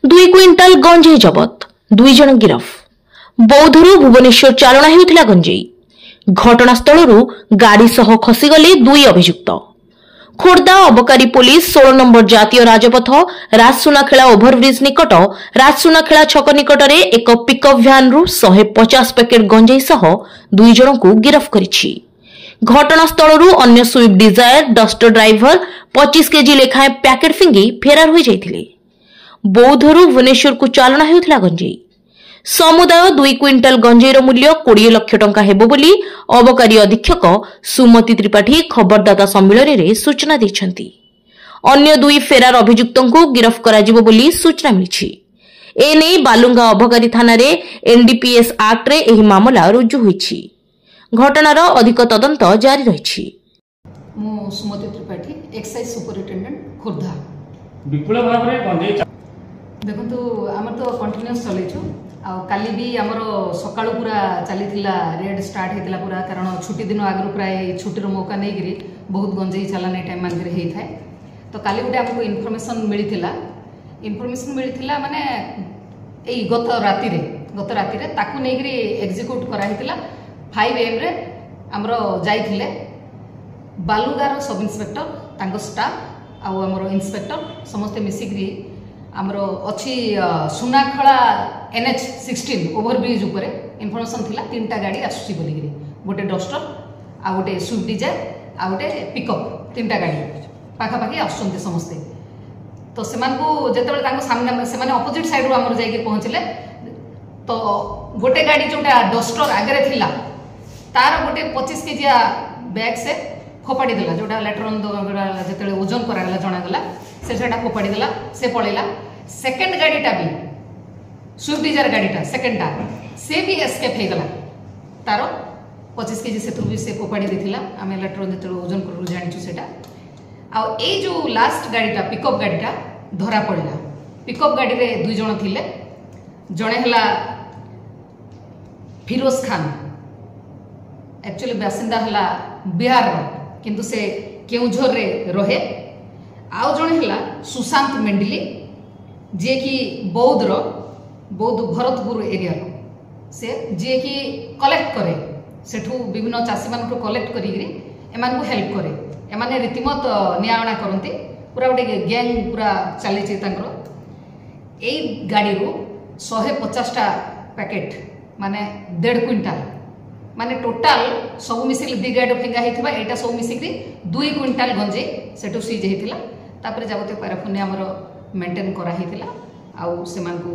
2 quintal गंजेई जबत, 2 जन गिरफ। बौद्धरू भुवनेश्वर चालना हेउथिला गंजेई। घटनास्थल गाड़ी सह खसीगले 2 अभियुक्त। खोर्धा अबकारी पुलिस 16 नंबर जातीय राजपथ राजसुनाखेला ओभरब्रिज निकट राजसुनाखेला छक निकट में एक पिकअप भ्यान 150 पैकेट गंजेई सह 2 जन को गिरफ करिछि। घटनास्थल अन्य Swift Dzire Duster driver 25 KG लेखाएं पैकेट फिंगी फेरार हो जाइथिले। बौद्धरू भुवनेश्वर को चालना हेउथिला गंजेई। समुदाय 2 क्विंटाल गंजेईर मूल्य 20 लाख टंका हेबो बोली अबकारी अधीक्षक सुमति त्रिपाठी खबरदाता सम्मेलन में सूचना दैछंती। अन्य 2 फेरार अभियुक्तों को गिरफ कराजिबो बोली सूचना मिलिछि। एने बालुंगा अबकारी थाना रे एनडीपीएस एक्ट रे एही मामला रुजु होईछि। घटनार अधिक तदंत जारी रहिछि। मु सुमति त्रिपाठी एक्साइज सुपरिटेंडेंट खोर्धा। विपुल भाव रे गंजेई देखंतु हमर तो कंटिन्यूअस चलेछु आ काली भी हमर सकाळु पूरा चलीथिला रेड स्टार्ट हेतिला पूरा कारण छुट्टी दिन आगु प्राय छुट्टी रो मौका नै गिरी बहुत गंजेई चला नै टाइम मानकर हेई थाए। तो काली गुटे हमको इन्फॉर्मेशन मिलिथिला माने एई गत राति रे ताकू नै गिरी एग्जीक्यूट करा हेतिला 5 AM रे हमरो जाइथिले बालुगार सब इंस्पेक्टर तांको स्टाफ आ हमरो इंस्पेक्टर समस्त मिसिग्री हमरो अछि सुनाखला NH 16 ओवरब्रिज ऊपर इनफॉरमेशन थिला 3टा गाड़ी आसुची बोलिगिरी गोटे डस्टर आ गोटे स्विफ्ट डिजायर आ गोटे पिकअप 3टा गाड़ी पाखा पाखी आसुचंते समस्ते। तो सेमान को जेतेबेले तांको सामने सेमाने अपोजिट साइड रो हमर जाई के पहुंचले तो गोटे गाड़ी जोटा डस्टर आगे थिला तार गोटे 25 केजी बैग से फोपाड़ी देला जोटा लेटर ऑन जेतेबेले ओजन करा गला जणा गला सेटा फोपाड़ी देला से पळेला। सेकंड गाड़ीटा भी स्विफ्ट डिजायर गाड़ीटा सेकंडटा से भी एस्केप हे गला तार 25 केजी से भी से फोपाड़ी देथिला आमे लेटर ऑन जेतेबेले ओजन करलु जानिछु सेटा। आ ए जो लास्ट गाड़ीटा पिकअप गाड़ीटा धरा पड़ला। पिकअप गाड़ी रे 2 जण थिले जणे हला फिरोज खान एक्चुअली बासिंदा हला बिहार रो किंतु से केउझर रे रहे। आउ जणे हला सुशांत मेंडली जे कि बौद्ध भरतपुर एरिया रो से जे कि कलेक्ट करे सेठू विभिन्न चासी मान को कलेक्ट करी एमान को हेल्प करे। एमाने रीतिमत न्यायणा करते पूरा गोटे गैंग पूरा चली ए गाड़ी रू 150टा पैकेट माने 1.5 क्विंटाल माने टोटाल सब मिसिक 2 गाड़ी फेंगा हेतिबा एटा सब मिसिक 2 क्विंटाल गंजे सेठू सीज हेतिला। तापर जाबते पैराफोन हमर मेंटेन करा हेतिला आउ सेमान को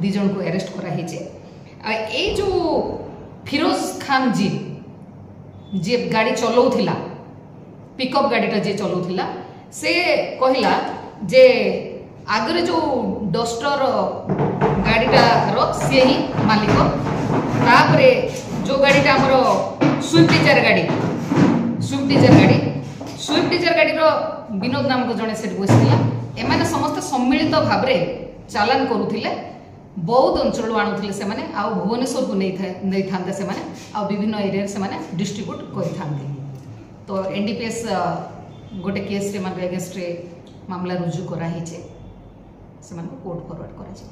2 जन को अरेस्ट करा हेचे। आ ए जो फिरोज खान जी जे गाड़ी चलाउथिला पिकअप गाड़ीटा जे चलाउथिला से कहला जे आगरे जो डस्टर गाड़ीटा रो से ही मालिक तापरे जो गाड़ीटा हमरो स्विफ्ट डिजायर गाड़ी रो विनोद नामक जने सेट बसिला। एमाने समस्त सम्मिलित भाव रे चालान करूथिले बौद्ध अंचल आणुथिले से माने आ भुवनेश्वर को नै थांते से माने आ विभिन्न एरिया से माने डिस्ट्रीब्यूट करि थांते। तो एनडीपीएस गोटे केस रे मान अगेंस्ट रे मामला रुजु करा हिचे से मान को कोर्ट फॉरवर्ड करा छै।